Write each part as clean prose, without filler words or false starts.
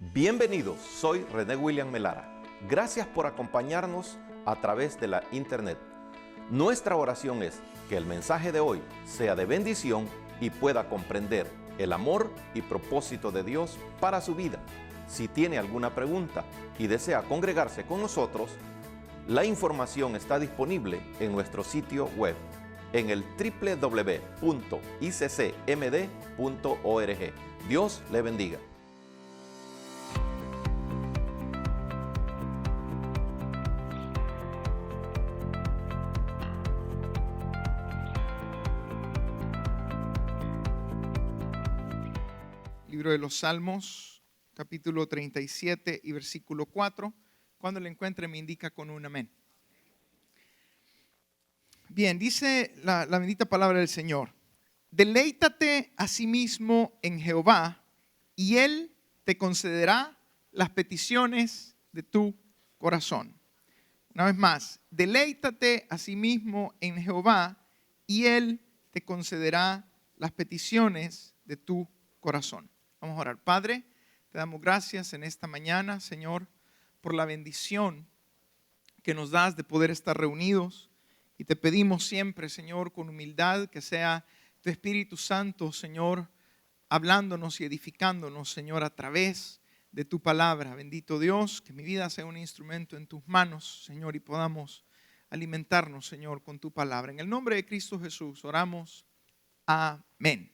Bienvenidos, soy René William Melara. Gracias por acompañarnos a través de la internet. Nuestra oración es que el mensaje de hoy sea de bendición y pueda comprender el amor y propósito de Dios para su vida. Si tiene alguna pregunta y desea congregarse con nosotros, la información está disponible en nuestro sitio web en el www.iccmd.org. Dios le bendiga. Libro de los Salmos, capítulo 37 y versículo 4. Cuando lo encuentre me indica con un amén. Bien, dice la bendita palabra del Señor. Deleítate a sí mismo en Jehová y Él te concederá las peticiones de tu corazón. Una vez más, deleítate a sí mismo en Jehová y Él te concederá las peticiones de tu corazón. Vamos a orar. Padre, te damos gracias en esta mañana, Señor, por la bendición que nos das de poder estar reunidos. Y te pedimos siempre, Señor, con humildad, que sea tu Espíritu Santo, Señor, hablándonos y edificándonos, Señor, a través de tu palabra. Bendito Dios, que mi vida sea un instrumento en tus manos, Señor, y podamos alimentarnos, Señor, con tu palabra. En el nombre de Cristo Jesús oramos. Amén.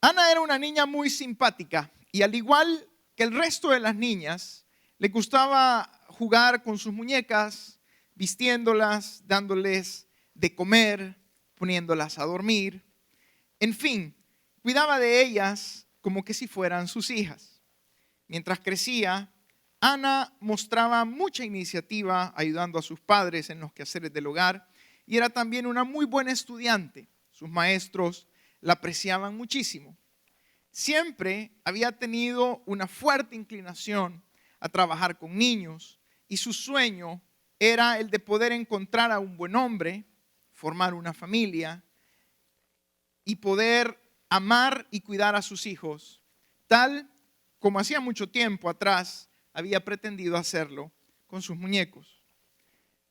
Ana era una niña muy simpática y al igual que el resto de las niñas, le gustaba jugar con sus muñecas, vistiéndolas, dándoles de comer, poniéndolas a dormir. En fin, cuidaba de ellas como que si fueran sus hijas. Mientras crecía, Ana mostraba mucha iniciativa ayudando a sus padres en los quehaceres del hogar y era también una muy buena estudiante. Sus maestros la apreciaban muchísimo. Siempre había tenido una fuerte inclinación a trabajar con niños y su sueño era el de poder encontrar a un buen hombre, formar una familia y poder amar y cuidar a sus hijos, tal como hacía mucho tiempo atrás había pretendido hacerlo con sus muñecos.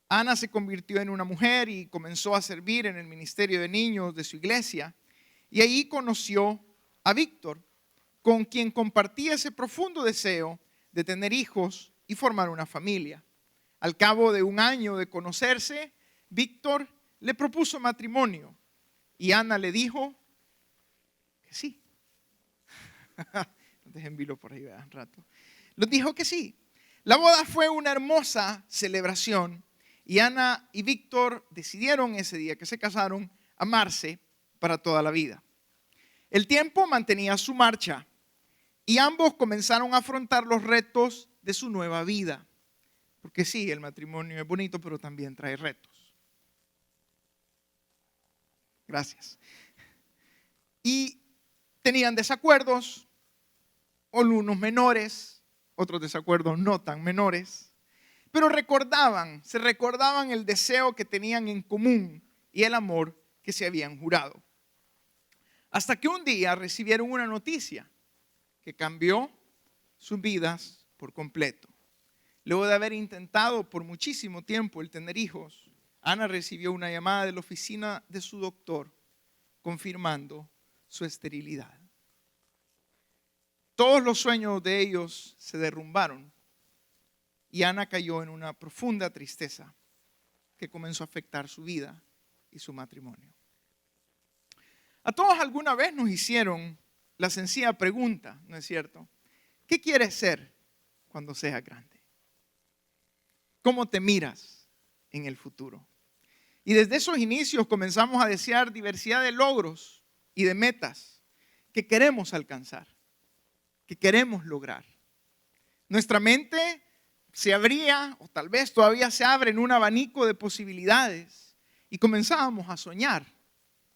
Ana se convirtió en una mujer y comenzó a servir en el ministerio de niños de su iglesia. Y ahí conoció a Víctor, con quien compartía ese profundo deseo de tener hijos y formar una familia. Al cabo de un año de conocerse, Víctor le propuso matrimonio y Ana le dijo que sí. No dejen vilo por ahí un rato. Le dijo que sí. La boda fue una hermosa celebración y Ana y Víctor decidieron ese día que se casaron amarse para toda la vida. El tiempo mantenía su marcha y ambos comenzaron a afrontar los retos de su nueva vida. Porque sí, el matrimonio es bonito, pero también trae retos. Gracias. Y tenían desacuerdos, unos menores, otros desacuerdos no tan menores, pero se recordaban el deseo que tenían en común y el amor que se habían jurado. Hasta que un día recibieron una noticia que cambió sus vidas por completo. Luego de haber intentado por muchísimo tiempo el tener hijos, Ana recibió una llamada de la oficina de su doctor confirmando su esterilidad. Todos los sueños de ellos se derrumbaron y Ana cayó en una profunda tristeza que comenzó a afectar su vida y su matrimonio. A todos alguna vez nos hicieron la sencilla pregunta, ¿no es cierto? ¿Qué quieres ser cuando seas grande? ¿Cómo te miras en el futuro? Y desde esos inicios comenzamos a desear diversidad de logros y de metas que queremos alcanzar, que queremos lograr. Nuestra mente se abría, o tal vez todavía se abre en un abanico de posibilidades y comenzábamos a soñar,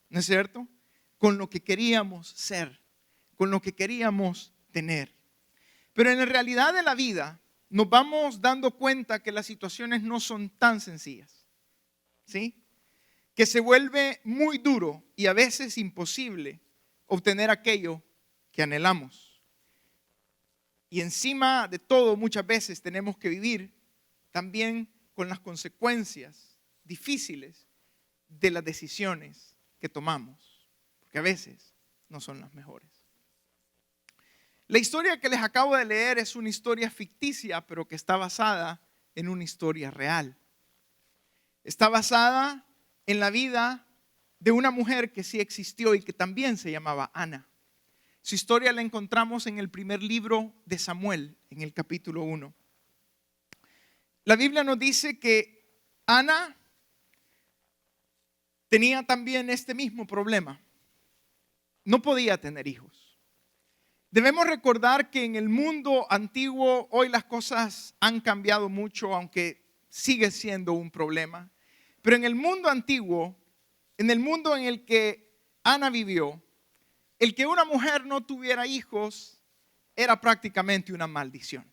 ¿no es cierto? Con lo que queríamos ser, con lo que queríamos tener. Pero en la realidad de la vida nos vamos dando cuenta que las situaciones no son tan sencillas, ¿sí? Que se vuelve muy duro y a veces imposible obtener aquello que anhelamos. Y encima de todo, muchas veces tenemos que vivir también con las consecuencias difíciles de las decisiones que tomamos, porque a veces no son las mejores. La historia que les acabo de leer es una historia ficticia, pero que está basada en una historia real. Está basada en la vida de una mujer que sí existió y que también se llamaba Ana. Su historia la encontramos en el primer libro de Samuel, en el capítulo 1. La Biblia nos dice que Ana tenía también este mismo problema. No podía tener hijos. Debemos recordar que en el mundo antiguo hoy las cosas han cambiado mucho, aunque sigue siendo un problema. Pero en el mundo antiguo, en el mundo en el que Ana vivió, el que una mujer no tuviera hijos era prácticamente una maldición.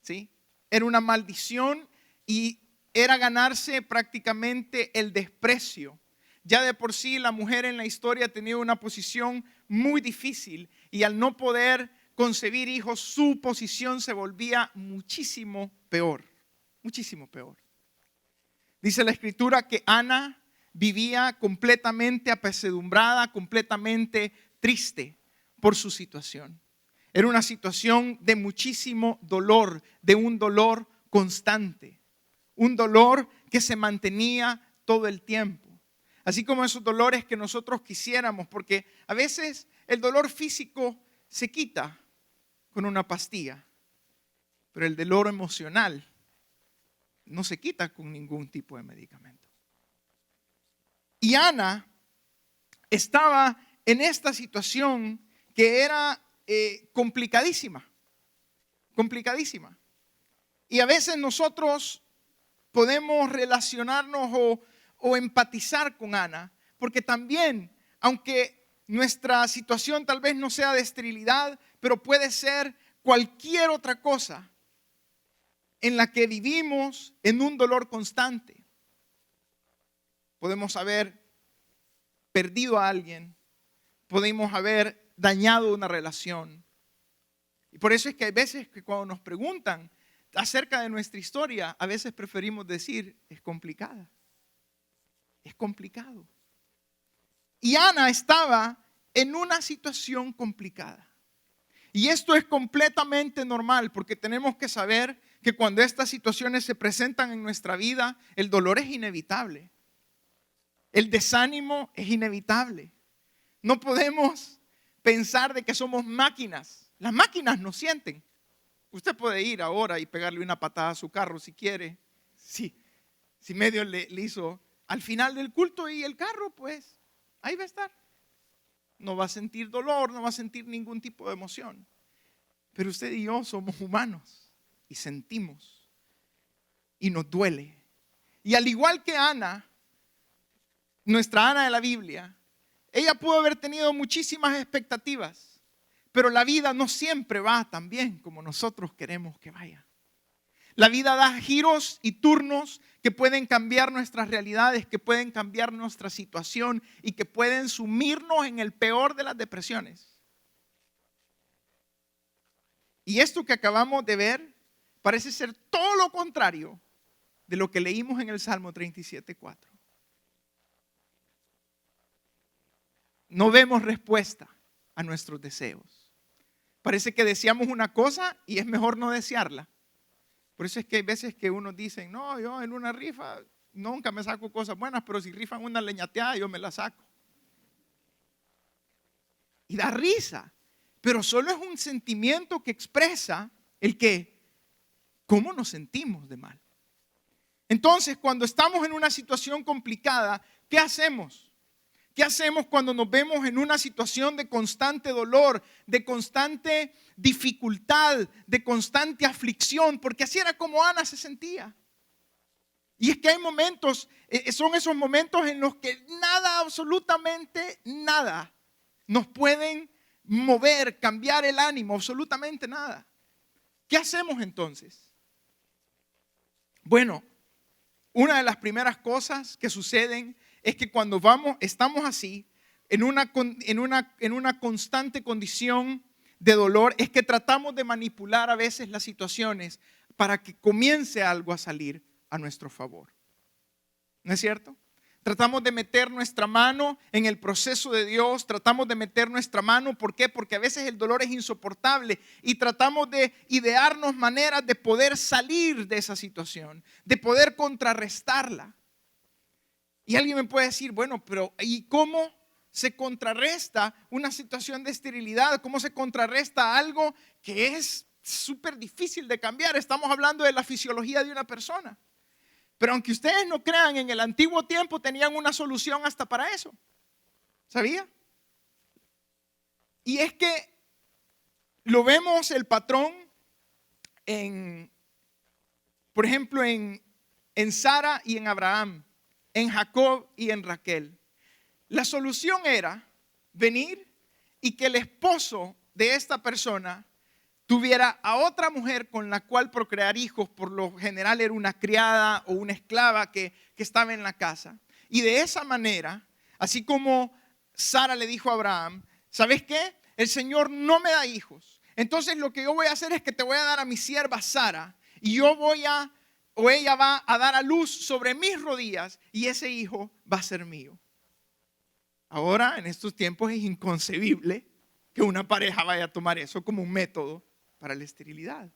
¿Sí? Era una maldición y era ganarse prácticamente el desprecio. Ya de por sí la mujer en la historia tenía una posición muy difícil y al no poder concebir hijos, su posición se volvía muchísimo peor, muchísimo peor. Dice la escritura que Ana vivía completamente apesadumbrada, completamente triste por su situación. Era una situación de muchísimo dolor, de un dolor constante, un dolor que se mantenía todo el tiempo. Así como esos dolores que nosotros quisiéramos, porque a veces el dolor físico se quita con una pastilla, pero el dolor emocional no se quita con ningún tipo de medicamento. Y Ana estaba en esta situación que era complicadísima, complicadísima. Y a veces nosotros podemos relacionarnos o empatizar con Ana, porque también, aunque nuestra situación tal vez no sea de esterilidad, pero puede ser cualquier otra cosa en la que vivimos en un dolor constante. Podemos haber perdido a alguien, podemos haber dañado una relación. Y por eso es que hay veces que cuando nos preguntan acerca de nuestra historia, a veces preferimos decir, es complicada. Es complicado. Y Ana estaba en una situación complicada. Y esto es completamente normal porque tenemos que saber que cuando estas situaciones se presentan en nuestra vida, el dolor es inevitable. El desánimo es inevitable. No podemos pensar de que somos máquinas. Las máquinas no sienten. Usted puede ir ahora y pegarle una patada a su carro si quiere. Sí, si medio le hizo al final del culto y el carro, pues ahí va a estar. No va a sentir dolor, no va a sentir ningún tipo de emoción. Pero usted y yo somos humanos y sentimos y nos duele. Y al igual que Ana, nuestra Ana de la Biblia, ella pudo haber tenido muchísimas expectativas, pero la vida no siempre va tan bien como nosotros queremos que vaya. La vida da giros y turnos que pueden cambiar nuestras realidades, que pueden cambiar nuestra situación y que pueden sumirnos en el peor de las depresiones. Y esto que acabamos de ver parece ser todo lo contrario de lo que leímos en el Salmo 37:4. No vemos respuesta a nuestros deseos. Parece que deseamos una cosa y es mejor no desearla. Por eso es que hay veces que uno dice, no, yo en una rifa nunca me saco cosas buenas, pero si rifan una leñateada yo me la saco. Y da risa, pero solo es un sentimiento que expresa el que, cómo nos sentimos de mal. Entonces, cuando estamos en una situación complicada, ¿qué hacemos? ¿Qué hacemos cuando nos vemos en una situación de constante dolor, de constante dificultad, de constante aflicción? Porque así era como Ana se sentía. Y es que hay momentos, son esos momentos en los que nada, absolutamente nada, nos pueden mover, cambiar el ánimo, absolutamente nada. ¿Qué hacemos entonces? Bueno, una de las primeras cosas que suceden es que cuando estamos así, en una constante condición de dolor es que tratamos de manipular a veces las situaciones para que comience algo a salir a nuestro favor. ¿No es cierto? Tratamos de meter nuestra mano en el proceso de Dios, tratamos de meter nuestra mano, ¿por qué? Porque a veces el dolor es insoportable y tratamos de idearnos maneras de poder salir de esa situación, de poder contrarrestarla. Y alguien me puede decir, bueno, pero ¿y cómo se contrarresta una situación de esterilidad? ¿Cómo se contrarresta algo que es súper difícil de cambiar? Estamos hablando de la fisiología de una persona. Pero aunque ustedes no crean, en el antiguo tiempo tenían una solución hasta para eso. ¿Sabía? Y es que lo vemos el patrón por ejemplo, en Sara y en Abraham, en Jacob y en Raquel. La solución era venir y que el esposo de esta persona tuviera a otra mujer con la cual procrear hijos. Por lo general era una criada o una esclava que estaba en la casa. Y de esa manera, así como Sara le dijo a Abraham, ¿sabes qué? El Señor no me da hijos. Entonces lo que yo voy a hacer es que te voy a dar a mi sierva Sara y ella va a dar a luz sobre mis rodillas y ese hijo va a ser mío. Ahora, en estos tiempos es inconcebible que una pareja vaya a tomar eso como un método para la esterilidad.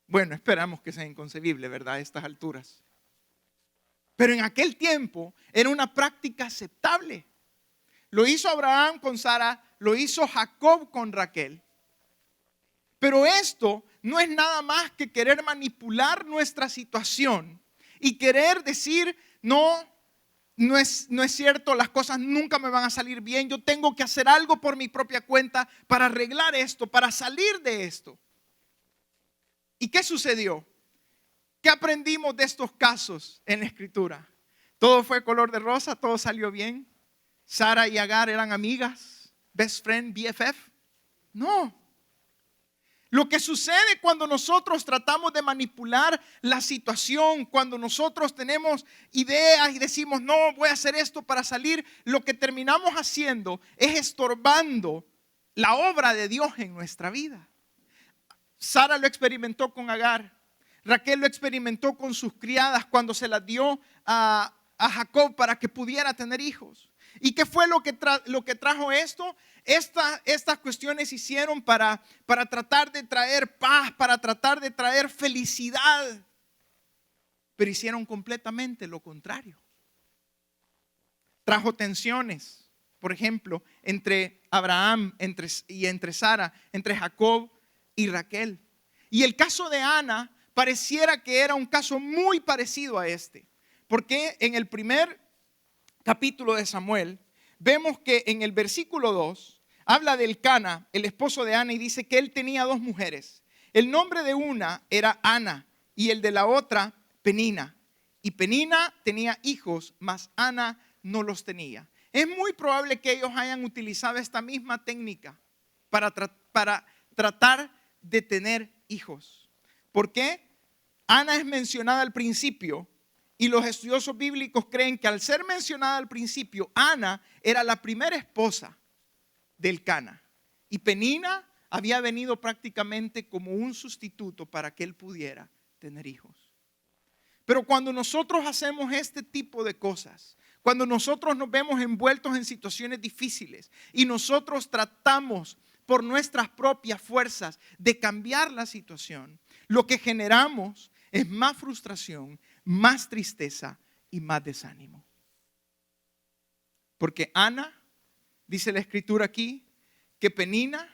Bueno, esperamos que sea inconcebible, ¿verdad? A estas alturas. Pero en aquel tiempo era una práctica aceptable. Lo hizo Abraham con Sara, lo hizo Jacob con Raquel. Pero esto no es nada más que querer manipular nuestra situación y querer decir, no es cierto, las cosas nunca me van a salir bien, yo tengo que hacer algo por mi propia cuenta para arreglar esto, para salir de esto. ¿Y qué sucedió? ¿Qué aprendimos de estos casos en la Escritura? ¿Todo fue color de rosa? ¿Todo salió bien? ¿Sara y Agar eran amigas? ¿Best friend, BFF? No. Lo que sucede cuando nosotros tratamos de manipular la situación, cuando nosotros tenemos ideas y decimos, no, voy a hacer esto para salir, lo que terminamos haciendo es estorbando la obra de Dios en nuestra vida. Sara lo experimentó con Agar. Raquel lo experimentó con sus criadas cuando se las dio a Jacob para que pudiera tener hijos. ¿Y qué fue lo que trajo esto? Estas cuestiones hicieron para tratar de traer paz, para tratar de traer felicidad. Pero hicieron completamente lo contrario. Trajo tensiones, por ejemplo, entre Abraham y entre Sara, entre Jacob y Raquel. Y el caso de Ana pareciera que era un caso muy parecido a este. Porque en el primer capítulo de Samuel, vemos que en el versículo 2 habla del Cana, el esposo de Ana, y dice que él tenía dos mujeres. El nombre de una era Ana y el de la otra Penina. Y Penina tenía hijos, mas Ana no los tenía. Es muy probable que ellos hayan utilizado esta misma técnica para tratar de tener hijos. ¿Por qué? Ana es mencionada al principio. Y los estudiosos bíblicos creen que al ser mencionada al principio, Ana era la primera esposa del Cana. Y Penina había venido prácticamente como un sustituto para que él pudiera tener hijos. Pero cuando nosotros hacemos este tipo de cosas, cuando nosotros nos vemos envueltos en situaciones difíciles y nosotros tratamos por nuestras propias fuerzas de cambiar la situación, lo que generamos es más frustración, más tristeza y más desánimo. Porque Ana, dice la escritura aquí, que Penina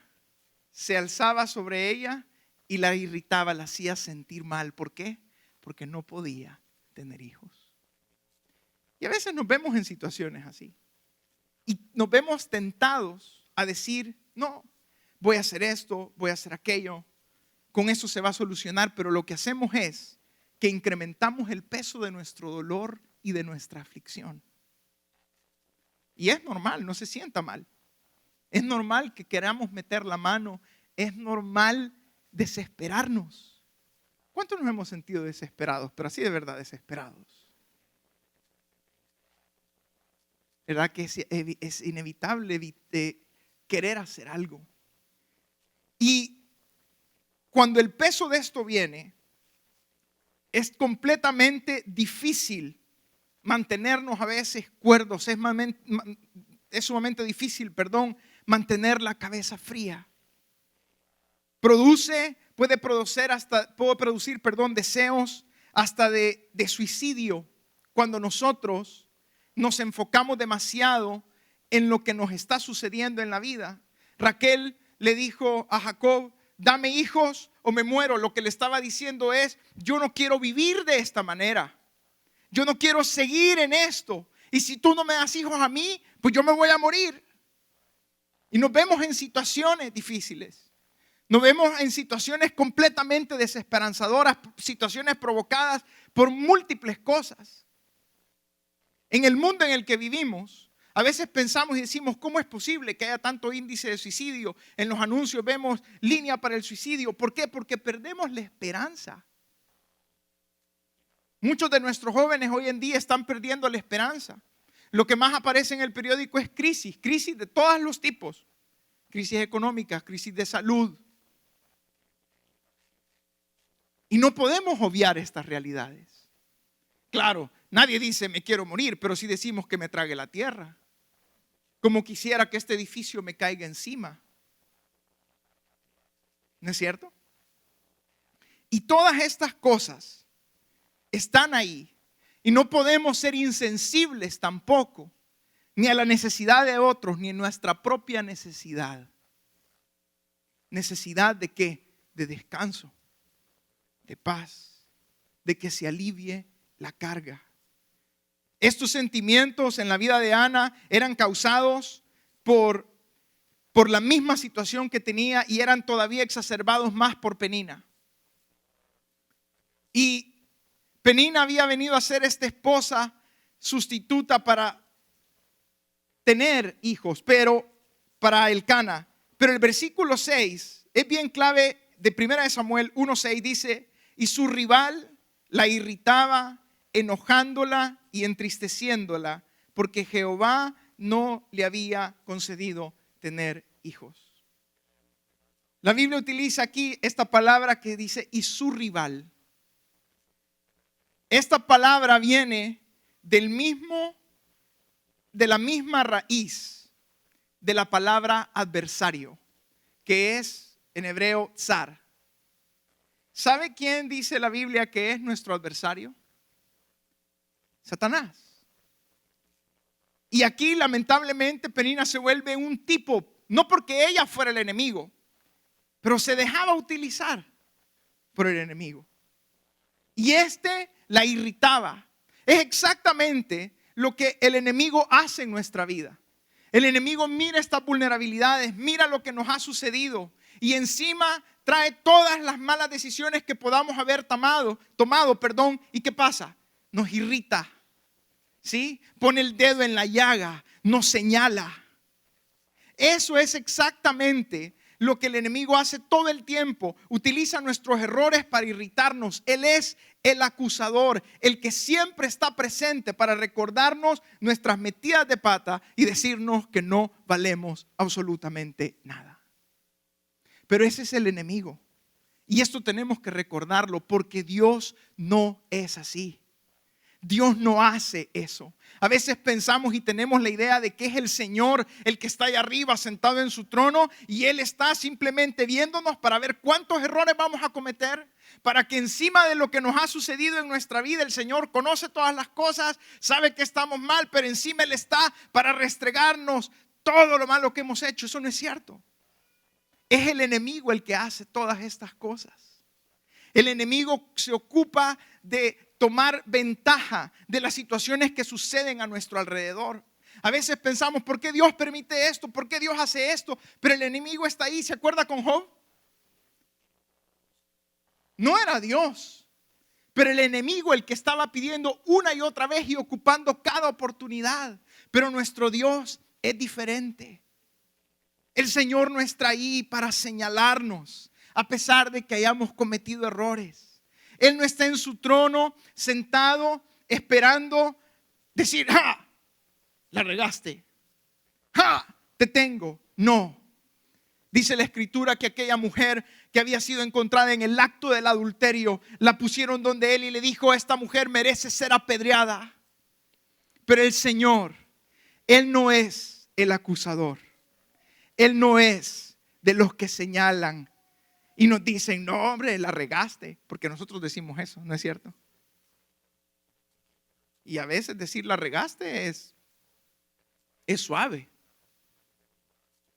se alzaba sobre ella y la irritaba, la hacía sentir mal. ¿Por qué? Porque no podía tener hijos. Y a veces nos vemos en situaciones así. Y nos vemos tentados a decir, no, voy a hacer esto, voy a hacer aquello. Con eso se va a solucionar, pero lo que hacemos es que incrementamos el peso de nuestro dolor y de nuestra aflicción. Y es normal, no se sienta mal. Es normal que queramos meter la mano, es normal desesperarnos. ¿Cuántos nos hemos sentido desesperados, pero así de verdad desesperados? ¿Verdad que es inevitable querer hacer algo? Y cuando el peso de esto viene, es completamente difícil mantenernos a veces cuerdos. Es sumamente difícil, mantener la cabeza fría. Puede producir deseos hasta de suicidio cuando nosotros nos enfocamos demasiado en lo que nos está sucediendo en la vida. Raquel le dijo a Jacob: dame hijos o me muero. Lo que le estaba diciendo es: yo no quiero vivir de esta manera. Yo no quiero seguir en esto. Y si tú no me das hijos a mí, pues yo me voy a morir. Y nos vemos en situaciones difíciles. Nos vemos en situaciones completamente desesperanzadoras, situaciones provocadas por múltiples cosas. En el mundo en el que vivimos, a veces pensamos y decimos: ¿cómo es posible que haya tanto índice de suicidio? En los anuncios vemos línea para el suicidio. ¿Por qué? Porque perdemos la esperanza. Muchos de nuestros jóvenes hoy en día están perdiendo la esperanza. Lo que más aparece en el periódico es crisis de todos los tipos. Crisis económicas, crisis de salud. Y no podemos obviar estas realidades. Claro, nadie dice me quiero morir, pero sí decimos que me trague la tierra. Como quisiera que este edificio me caiga encima. ¿No es cierto? Y todas estas cosas están ahí. Y no podemos ser insensibles tampoco, ni a la necesidad de otros, ni a nuestra propia necesidad. ¿Necesidad de qué? De descanso, de paz, de que se alivie la carga. Estos sentimientos en la vida de Ana eran causados por la misma situación que tenía y eran todavía exacerbados más por Penina. Y Penina había venido a ser esta esposa sustituta para tener hijos, pero para Elcana. Pero el versículo 6 es bien clave de 1 Samuel 1:6, dice: y su rival la irritaba, enojándola y entristeciéndola, porque Jehová no le había concedido tener hijos. La Biblia utiliza aquí esta palabra que dice: y su rival. Esta palabra viene de la misma raíz de la palabra adversario, que es en hebreo tsar. ¿Sabe quién dice la Biblia que es nuestro adversario? Satanás. Y aquí lamentablemente Penina se vuelve un tipo, no porque ella fuera el enemigo, pero se dejaba utilizar por el enemigo. Y la irritaba. Es exactamente lo que el enemigo hace en nuestra vida. El enemigo mira estas vulnerabilidades, mira lo que nos ha sucedido y encima trae todas las malas decisiones que podamos haber tomado, ¿y qué pasa? Nos irrita, ¿sí? Pone el dedo en la llaga, nos señala. Eso es exactamente lo que el enemigo hace todo el tiempo. Utiliza nuestros errores para irritarnos. Él es el acusador, el que siempre está presente para recordarnos nuestras metidas de pata y decirnos que no valemos absolutamente nada. Pero ese es el enemigo. Y esto tenemos que recordarlo porque Dios no es así. Dios no hace eso. A veces pensamos y tenemos la idea de que es el Señor el que está ahí arriba sentado en su trono y Él está simplemente viéndonos para ver cuántos errores vamos a cometer, para que encima de lo que nos ha sucedido en nuestra vida el Señor conoce todas las cosas, sabe que estamos mal, pero encima Él está para restregarnos todo lo malo que hemos hecho. Eso no es cierto. Es el enemigo el que hace todas estas cosas. El enemigo se ocupa de tomar ventaja de las situaciones que suceden a nuestro alrededor. A veces pensamos: ¿por qué Dios permite esto? ¿Por qué Dios hace esto? Pero el enemigo está ahí. ¿Se acuerda con Job? No era Dios, pero el enemigo el que estaba pidiendo una y otra vez y ocupando cada oportunidad. Pero nuestro Dios es diferente. El Señor no está ahí para señalarnos a pesar de que hayamos cometido errores. Él no está en su trono sentado esperando decir: ¡ja! La regaste. ¡Ja! Te tengo. No. Dice la escritura que aquella mujer que había sido encontrada en el acto del adulterio, la pusieron donde él y le dijo: esta mujer merece ser apedreada. Pero el Señor, Él no es el acusador. Él no es de los que señalan y nos dicen: no, hombre, la regaste. Porque nosotros decimos eso, ¿no es cierto? Y a veces decir la regaste es suave.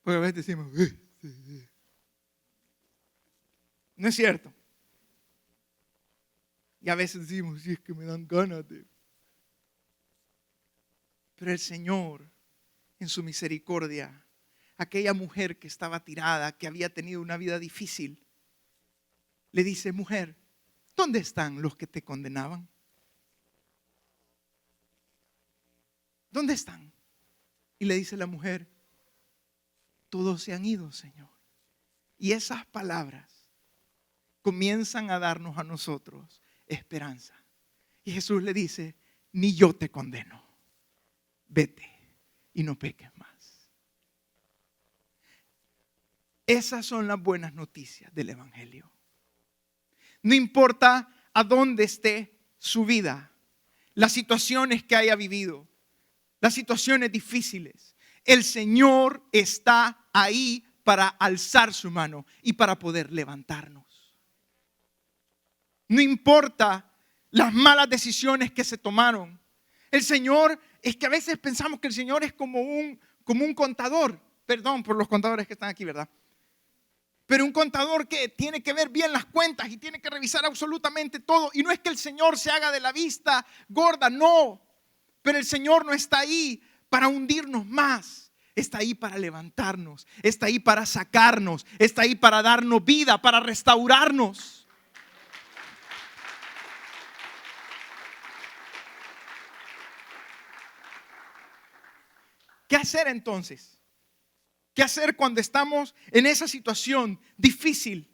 Porque a veces decimos: no es cierto. Y a veces decimos: sí, es que me dan ganas de. Pero el Señor, en su misericordia, aquella mujer que estaba tirada, que había tenido una vida difícil, le dice: mujer, ¿dónde están los que te condenaban? ¿Dónde están? Y le dice la mujer: todos se han ido, Señor. Y esas palabras comienzan a darnos a nosotros esperanza. Y Jesús le dice: ni yo te condeno. Vete y no peques más. Esas son las buenas noticias del Evangelio. No importa a dónde esté su vida, las situaciones que haya vivido, las situaciones difíciles, el Señor está ahí para alzar su mano y para poder levantarnos. No importa las malas decisiones que se tomaron. El Señor, es que a veces pensamos que el Señor es como un contador. Perdón por los contadores que están aquí, ¿verdad? Pero un contador que tiene que ver bien las cuentas y tiene que revisar absolutamente todo. Y no es que el Señor se haga de la vista gorda, no. Pero el Señor no está ahí para hundirnos más. Está ahí para levantarnos. Está ahí para sacarnos. Está ahí para darnos vida, para restaurarnos. ¿Qué hacer entonces? ¿Qué hacer cuando estamos en esa situación difícil?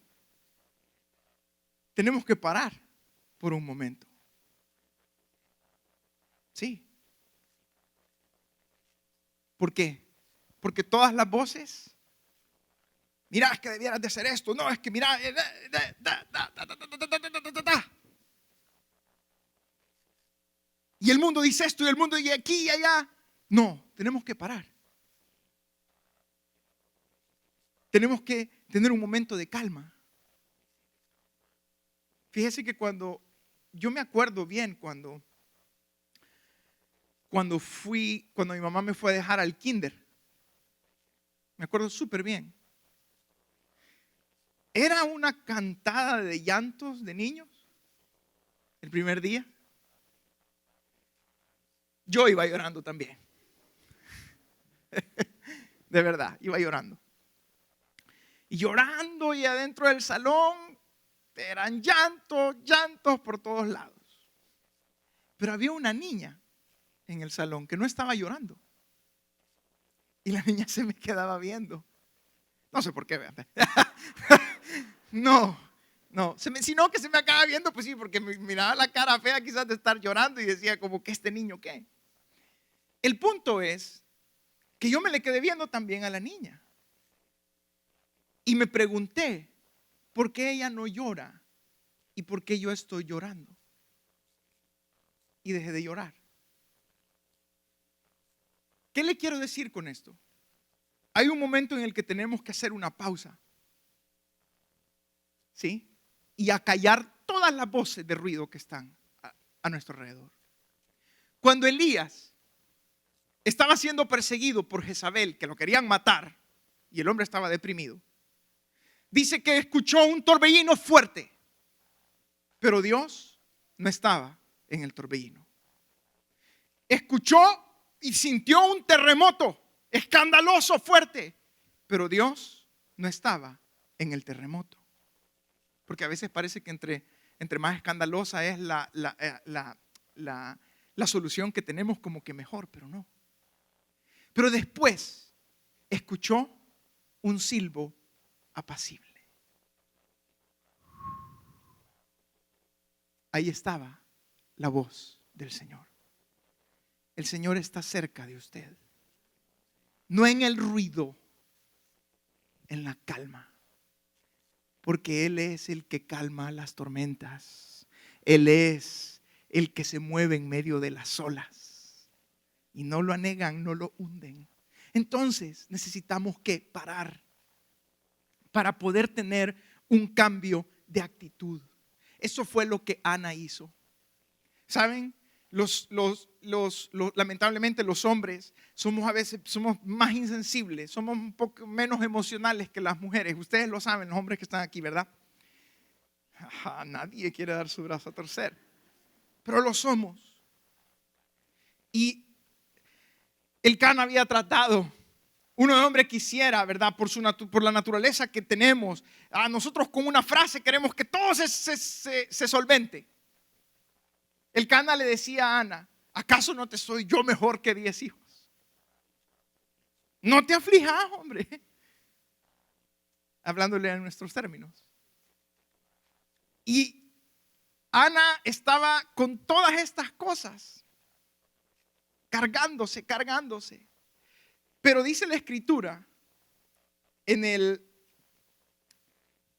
Tenemos que parar por un momento. Sí. ¿Por qué? Porque todas las voces: mira, es que debieras de hacer esto. No, es que mira. Y el mundo dice esto y el mundo dice aquí y allá. No, tenemos que parar. Tenemos que tener un momento de calma. Fíjese que yo me acuerdo bien cuando mi mamá me fue a dejar al kinder. Me acuerdo súper bien. Era una cantada de llantos de niños el primer día. Yo iba llorando también. De verdad, iba llorando. Y llorando, y adentro del salón eran llantos por todos lados. Pero había una niña en el salón que no estaba llorando. Y la niña se me quedaba viendo. No sé por qué, vean. No, sino que se me acaba viendo, pues sí, porque me miraba la cara fea quizás de estar llorando y decía como que este niño qué. El punto es que yo me le quedé viendo también a la niña. Y me pregunté, ¿por qué ella no llora? ¿Y por qué yo estoy llorando? Y dejé de llorar. ¿Qué le quiero decir con esto? Hay un momento en el que tenemos que hacer una pausa. ¿Sí? Y acallar todas las voces de ruido que están a nuestro alrededor. Cuando Elías estaba siendo perseguido por Jezabel, que lo querían matar, y el hombre estaba deprimido, dice que escuchó un torbellino fuerte, pero Dios no estaba en el torbellino. Escuchó y sintió un terremoto escandaloso, fuerte, pero Dios no estaba en el terremoto. Porque a veces parece que entre más escandalosa es la solución que tenemos, como que mejor, pero no. Pero después escuchó un silbo apacible. Ahí estaba la voz del Señor. El Señor está cerca de usted. No en el ruido, en la calma. Porque Él es el que calma las tormentas. Él es el que se mueve en medio de las olas. Y no lo anegan, no lo hunden. Entonces necesitamos que parar para poder tener un cambio de actitud. Eso fue lo que Ana hizo. ¿Saben? Lamentablemente los hombres somos más insensibles, somos un poco menos emocionales que las mujeres. Ustedes lo saben, los hombres que están aquí, ¿verdad? Nadie quiere dar su brazo a torcer, pero lo somos. Y el Can había tratado. Uno de hombre quisiera, ¿verdad? Por la naturaleza que tenemos, a nosotros con una frase queremos que todo se solvente. El Cana le decía a Ana: ¿acaso no te soy yo mejor que 10 hijos? No te aflijas, hombre. Hablándole en nuestros términos. Y Ana estaba con todas estas cosas, cargándose. Pero dice la Escritura en el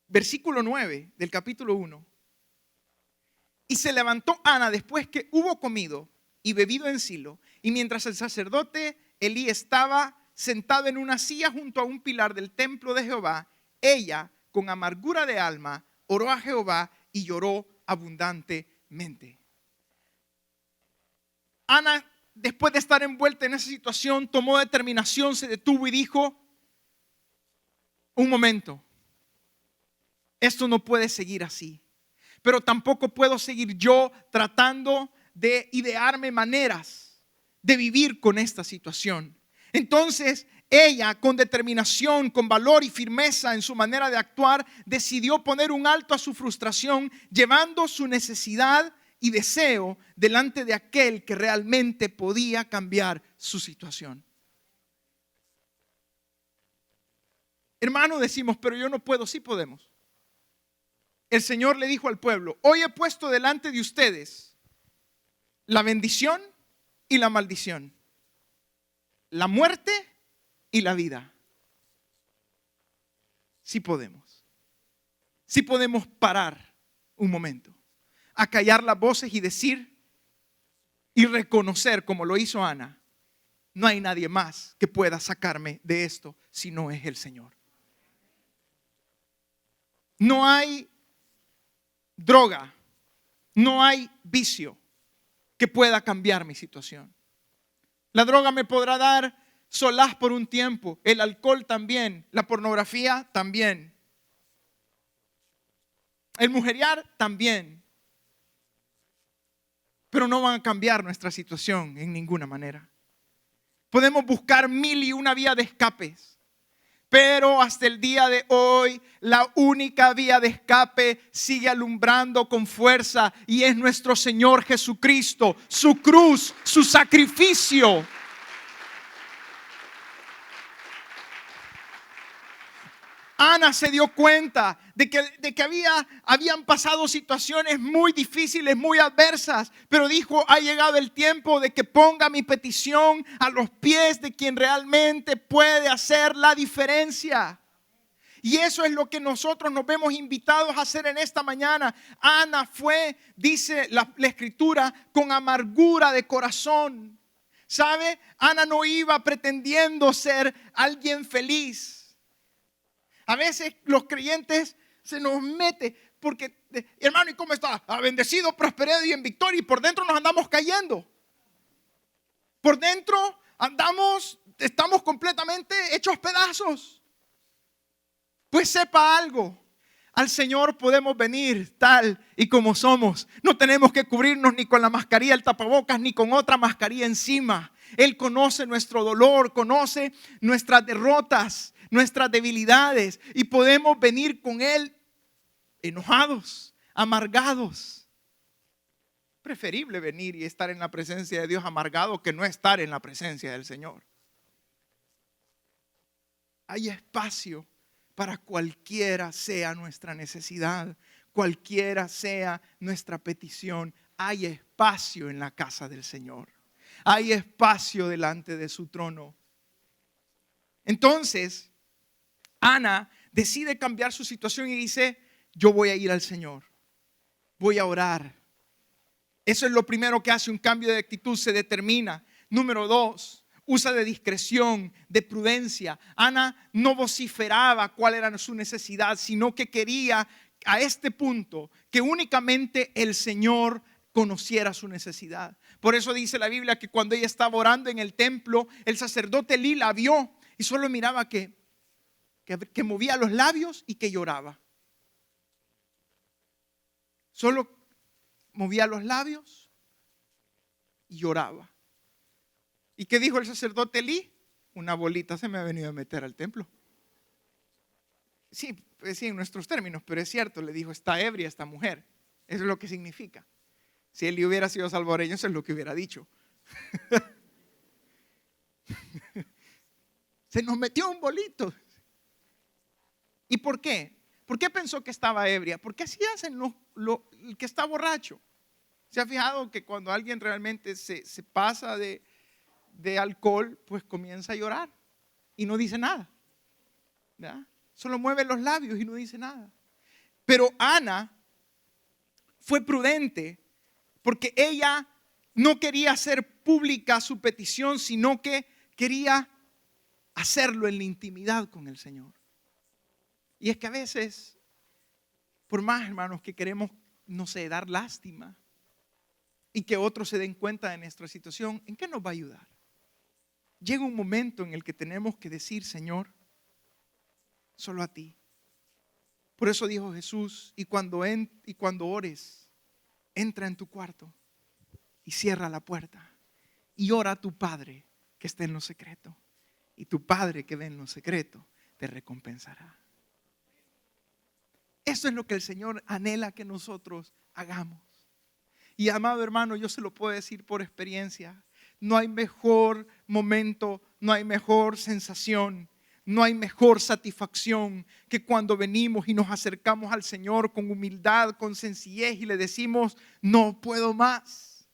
versículo 9 del capítulo 1. Y se levantó Ana después que hubo comido y bebido en Silo, y mientras el sacerdote Elí estaba sentado en una silla junto a un pilar del templo de Jehová, ella, con amargura de alma, oró a Jehová y lloró abundantemente. Ana, después de estar envuelta en esa situación, tomó determinación, se detuvo y dijo: un momento, esto no puede seguir así. Pero tampoco puedo seguir yo tratando de idearme maneras de vivir con esta situación. Entonces ella, con determinación, con valor y firmeza en su manera de actuar, decidió poner un alto a su frustración, llevando su necesidad y deseo delante de aquel que realmente podía cambiar su situación. Hermano, decimos: pero yo no puedo. Sí podemos. El Señor le dijo al pueblo: hoy he puesto delante de ustedes la bendición y la maldición, la muerte y la vida. Sí podemos. Sí podemos parar un momento, acallar las voces y decir y reconocer, como lo hizo Ana: no hay nadie más que pueda sacarme de esto si no es el Señor. No hay droga, no hay vicio que pueda cambiar mi situación. La droga me podrá dar solaz por un tiempo, el alcohol también, la pornografía también, el mujeriar también, pero no van a cambiar nuestra situación en ninguna manera. Podemos buscar 1001 vía de escapes, pero hasta el día de hoy la única vía de escape sigue alumbrando con fuerza, y es nuestro Señor Jesucristo, su cruz, su sacrificio. Ana se dio cuenta de que habían pasado situaciones muy difíciles, muy adversas, pero dijo: ha llegado el tiempo de que ponga mi petición a los pies de quien realmente puede hacer la diferencia. Y eso es lo que nosotros nos vemos invitados a hacer en esta mañana. Ana fue, dice la Escritura, con amargura de corazón. ¿Sabe? Ana no iba pretendiendo ser alguien feliz. A veces los creyentes se nos mete porque: hermano, ¿y cómo está? Bendecido, prosperado y en victoria. Y por dentro nos andamos cayendo. Por dentro estamos completamente hechos pedazos. Pues sepa algo: al Señor podemos venir tal y como somos. No tenemos que cubrirnos ni con la mascarilla, el tapabocas, ni con otra mascarilla encima. Él conoce nuestro dolor, conoce nuestras derrotas, nuestras debilidades, y podemos venir con Él enojados, amargados. Preferible venir y estar en la presencia de Dios amargado que no estar en la presencia del Señor. Hay espacio para cualquiera sea nuestra necesidad, cualquiera sea nuestra petición. Hay espacio en la casa del Señor. Hay espacio delante de su trono. Entonces, Ana decide cambiar su situación y dice, yo voy a ir al Señor, voy a orar. Eso es lo primero que hace, un cambio de actitud, se determina. Número 2, usa de discreción, de prudencia. Ana no vociferaba cuál era su necesidad, sino que quería a este punto que únicamente el Señor conociera su necesidad. Por eso dice la Biblia que cuando ella estaba orando en el templo, el sacerdote Elí la vio y solo miraba que movía los labios y que lloraba. Solo movía los labios y lloraba. ¿Y qué dijo el sacerdote Elí? Una bolita se me ha venido a meter al templo. Sí, pues sí, en nuestros términos, pero es cierto, le dijo, está ebria esta mujer. Eso es lo que significa. Si él hubiera sido salvadoreño, eso es lo que hubiera dicho. Se nos metió un bolito. ¿Y por qué? ¿Por qué pensó que estaba ebria? Porque así hacen el que está borracho. ¿Se ha fijado que cuando alguien realmente se pasa de alcohol, pues comienza a llorar y no dice nada? ¿Verdad? Solo mueve los labios y no dice nada. Pero Ana fue prudente porque ella no quería hacer pública su petición, sino que quería hacerlo en la intimidad con el Señor. Y es que a veces, por más, hermanos, que queremos, no sé, dar lástima y que otros se den cuenta de nuestra situación, ¿en qué nos va a ayudar? Llega un momento en el que tenemos que decir, Señor, solo a ti. Por eso dijo Jesús, y cuando ores, entra en tu cuarto y cierra la puerta y ora a tu Padre que está en lo secreto. Y tu Padre que ve en lo secreto te recompensará. Eso es lo que el Señor anhela que nosotros hagamos. Y amado hermano, yo se lo puedo decir por experiencia. No hay mejor momento, no hay mejor sensación, no hay mejor satisfacción que cuando venimos y nos acercamos al Señor con humildad, con sencillez y le decimos, no puedo más.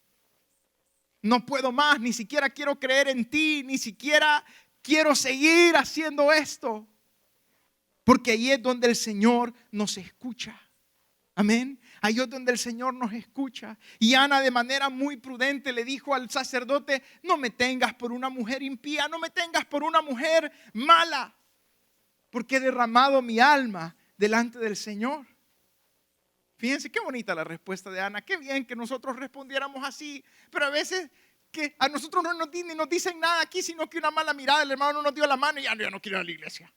No puedo más, ni siquiera quiero creer en ti, ni siquiera quiero seguir haciendo esto. Porque ahí es donde el Señor nos escucha. Amén. Ahí es donde el Señor nos escucha. Y Ana de manera muy prudente le dijo al sacerdote, no me tengas por una mujer impía, no me tengas por una mujer mala, porque he derramado mi alma delante del Señor. Fíjense qué bonita la respuesta de Ana. Qué bien que nosotros respondiéramos así. Pero a veces que a nosotros no nos dicen nada aquí, sino que una mala mirada, el hermano no nos dio la mano y ya no quiero ir a la iglesia.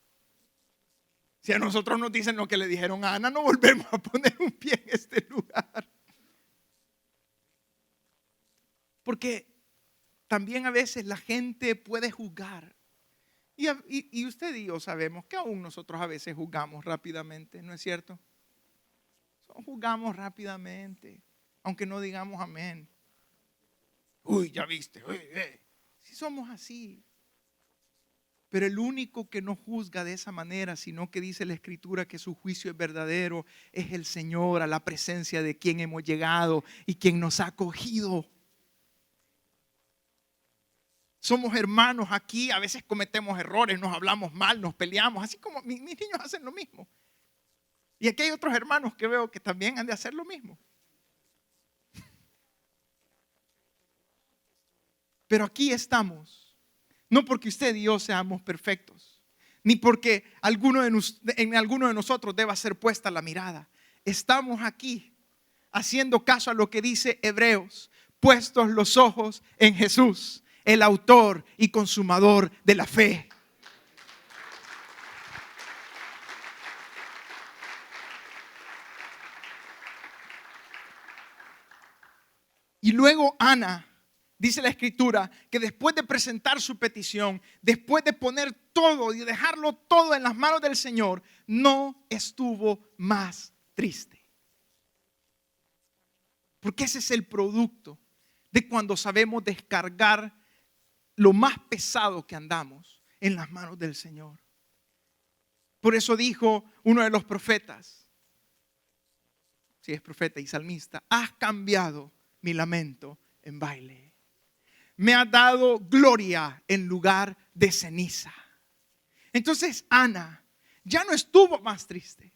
Si a nosotros nos dicen lo que le dijeron a Ana, no volvemos a poner un pie en este lugar. Porque también a veces la gente puede juzgar. Y usted y yo sabemos que aún nosotros a veces juzgamos rápidamente, ¿no es cierto? Juzgamos rápidamente, aunque no digamos amén. Uy, ya viste, si somos así. Pero el único que no juzga de esa manera, sino que dice la Escritura que su juicio es verdadero, es el Señor, a la presencia de quien hemos llegado y quien nos ha acogido. Somos hermanos aquí, a veces cometemos errores, nos hablamos mal, nos peleamos, así como mis niños hacen lo mismo. Y aquí hay otros hermanos que veo que también han de hacer lo mismo. Pero aquí estamos. No porque usted y yo seamos perfectos, ni porque en alguno de nosotros deba ser puesta la mirada. Estamos aquí haciendo caso a lo que dice Hebreos, puestos los ojos en Jesús, el autor y consumador de la fe. Y luego Ana, dice la Escritura, que después de presentar su petición, después de poner todo y dejarlo todo en las manos del Señor, no estuvo más triste. Porque ese es el producto de cuando sabemos descargar lo más pesado que andamos en las manos del Señor. Por eso dijo uno de los profetas, si es profeta y salmista, has cambiado mi lamento en baile. Me ha dado gloria en lugar de ceniza. Entonces Ana ya no estuvo más triste.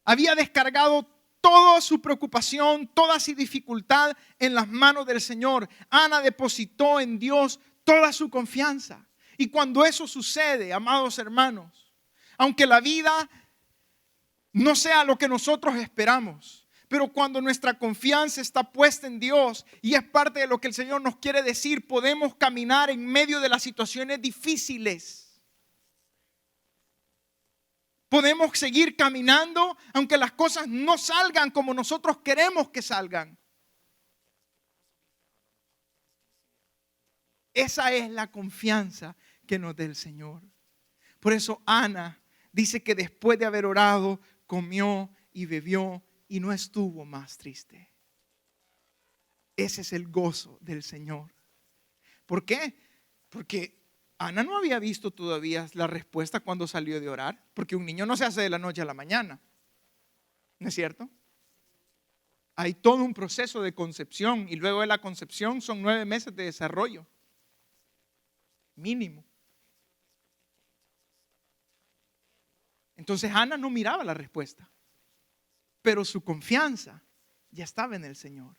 Había descargado toda su preocupación, toda su dificultad en las manos del Señor. Ana depositó en Dios toda su confianza. Y cuando eso sucede, amados hermanos, aunque la vida no sea lo que nosotros esperamos, pero cuando nuestra confianza está puesta en Dios, y es parte de lo que el Señor nos quiere decir, podemos caminar en medio de las situaciones difíciles. Podemos seguir caminando aunque las cosas no salgan como nosotros queremos que salgan. Esa es la confianza que nos da el Señor. Por eso Ana dice que después de haber orado, comió y bebió y no estuvo más triste. Ese es el gozo del Señor. ¿Por qué? Porque Ana no había visto todavía la respuesta cuando salió de orar, porque un niño no se hace de la noche a la mañana, ¿no es cierto? Hay todo un proceso de concepción y luego de la concepción son 9 meses de desarrollo, mínimo. Entonces Ana no miraba la respuesta, pero su confianza ya estaba en el Señor.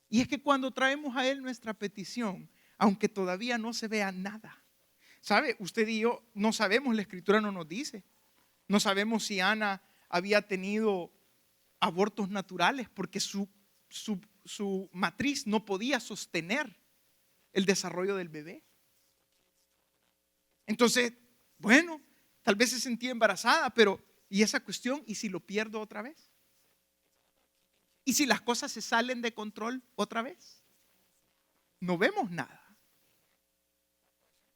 Y es que cuando traemos a Él nuestra petición, aunque todavía no se vea nada, ¿sabe? Usted y yo no sabemos, la Escritura no nos dice. No sabemos si Ana había tenido abortos naturales porque su matriz no podía sostener el desarrollo del bebé. Entonces, bueno, tal vez se sentía embarazada, pero ¿y esa cuestión? ¿Y si lo pierdo otra vez? ¿Y si las cosas se salen de control otra vez? No vemos nada.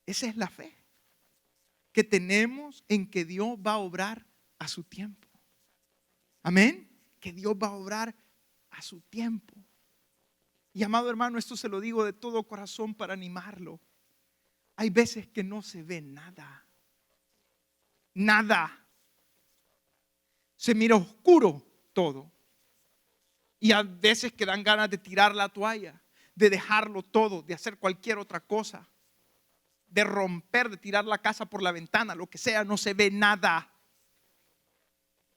Esa es la fe que tenemos en que Dios va a obrar a su tiempo. Amén. Que Dios va a obrar a su tiempo. Y amado hermano, esto se lo digo de todo corazón para animarlo. Hay veces que no se ve nada. Nada. Se mira oscuro todo. Y a veces que dan ganas de tirar la toalla, de dejarlo todo, de hacer cualquier otra cosa, de romper, de tirar la casa por la ventana, lo que sea, no se ve nada.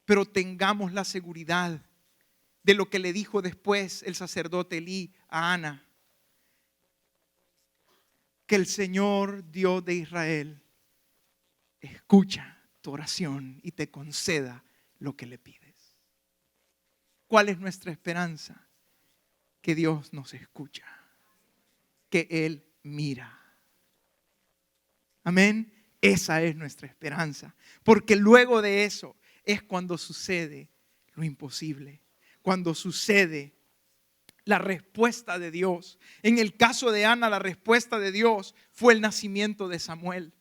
Pero tengamos la seguridad de lo que le dijo después el sacerdote Elí a Ana, que el Señor Dios de Israel escucha tu oración y te conceda lo que le pides. ¿Cuál es nuestra esperanza? Que Dios nos escucha, que Él mira. Amén. Esa es nuestra esperanza, porque luego de eso es cuando sucede lo imposible, cuando sucede la respuesta de Dios. En el caso de Ana, la respuesta de Dios fue el nacimiento de Samuel.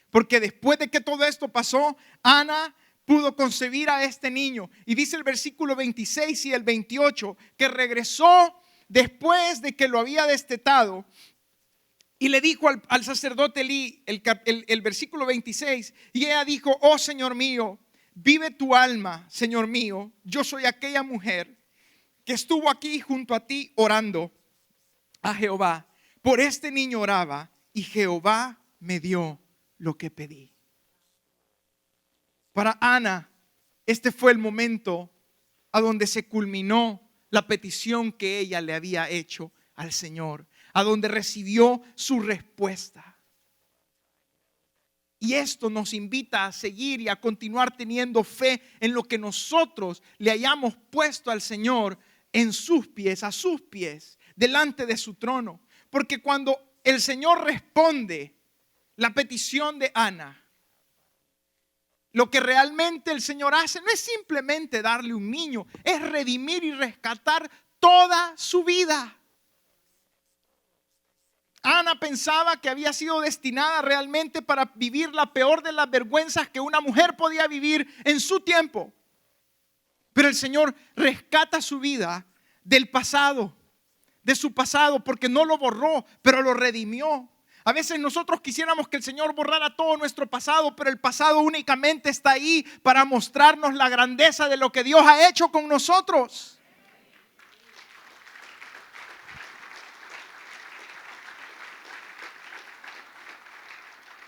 Porque después de que todo esto pasó, Ana pudo concebir a este niño. Y dice el versículo 26 y el 28 que regresó después de que lo había destetado. Y le dijo al sacerdote Elí, el versículo 26, y ella dijo: oh Señor mío, vive tu alma, Señor mío, yo soy aquella mujer que estuvo aquí junto a ti orando a Jehová. Por este niño oraba y Jehová me dio lo que pedí. Para Ana, este fue el momento a donde se culminó la petición que ella le había hecho al Señor, a donde recibió su respuesta. Y esto nos invita a seguir y a continuar teniendo fe en lo que nosotros le hayamos puesto al Señor en sus pies, a sus pies, delante de su trono. Porque cuando el Señor responde la petición de Ana, lo que realmente el Señor hace no es simplemente darle un niño, es redimir y rescatar toda su vida. Ana pensaba que había sido destinada realmente para vivir la peor de las vergüenzas que una mujer podía vivir en su tiempo. Pero el Señor rescata su vida del pasado, de su pasado, porque no lo borró, pero lo redimió. A veces nosotros quisiéramos que el Señor borrara todo nuestro pasado, pero el pasado únicamente está ahí para mostrarnos la grandeza de lo que Dios ha hecho con nosotros.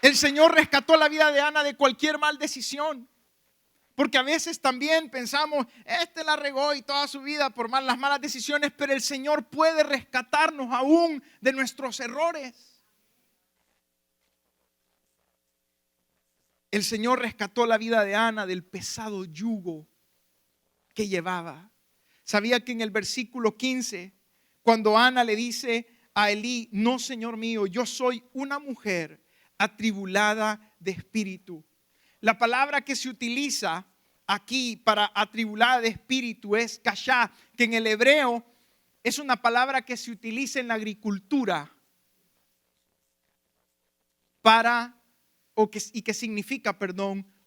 El Señor rescató la vida de Ana de cualquier mal decisión. Porque a veces también pensamos, la regó y toda su vida por las malas decisiones, pero el Señor puede rescatarnos aún de nuestros errores. El Señor rescató la vida de Ana del pesado yugo que llevaba. Sabía que en el versículo 15, cuando Ana le dice a Elí, no, Señor mío, yo soy una mujer atribulada de espíritu. La palabra que se utiliza aquí para atribulada de espíritu es kashá, que en el hebreo es una palabra que se utiliza en la agricultura y que significa,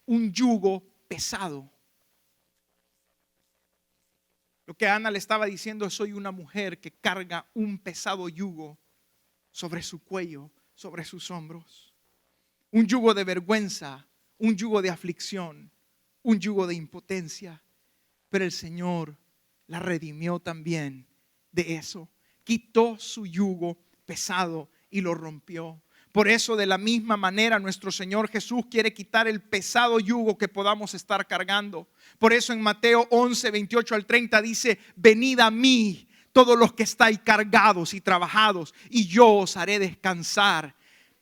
un yugo pesado. Lo que Ana le estaba diciendo es: soy una mujer que carga un pesado yugo sobre su cuello, sobre sus hombros. Un yugo de vergüenza, un yugo de aflicción, un yugo de impotencia. Pero el Señor la redimió también de eso. Quitó su yugo pesado y lo rompió. Por eso, de la misma manera, nuestro Señor Jesús quiere quitar el pesado yugo que podamos estar cargando. Por eso en Mateo 11, 28 al 30 dice: venid a mí todos los que estáis cargados y trabajados, y yo os haré descansar.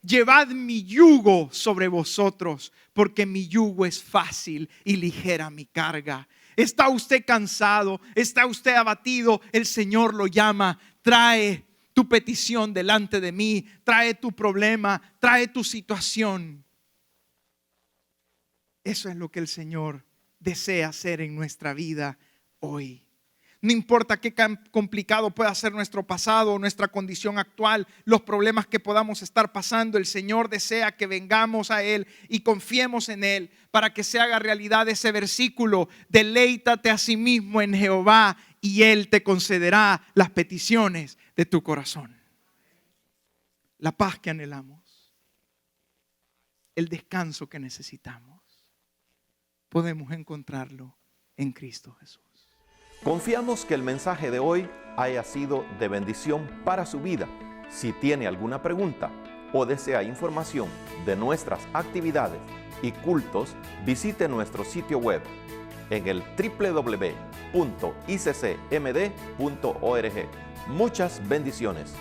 Llevad mi yugo sobre vosotros, porque mi yugo es fácil y ligera mi carga. ¿Está usted cansado? ¿Está usted abatido? El Señor lo llama. Trae tu petición delante de mí. Trae tu problema. Trae tu situación. Eso es lo que el Señor desea hacer en nuestra vida hoy. No importa qué complicado pueda ser nuestro pasado o nuestra condición actual, los problemas que podamos estar pasando, el Señor desea que vengamos a Él y confiemos en Él para que se haga realidad ese versículo: deleítate a sí mismo en Jehová y Él te concederá las peticiones de tu corazón. La paz que anhelamos, el descanso que necesitamos, podemos encontrarlo en Cristo Jesús. Confiamos que el mensaje de hoy haya sido de bendición para su vida. Si tiene alguna pregunta o desea información de nuestras actividades y cultos, visite nuestro sitio web en el www.iccmd.org. Muchas bendiciones.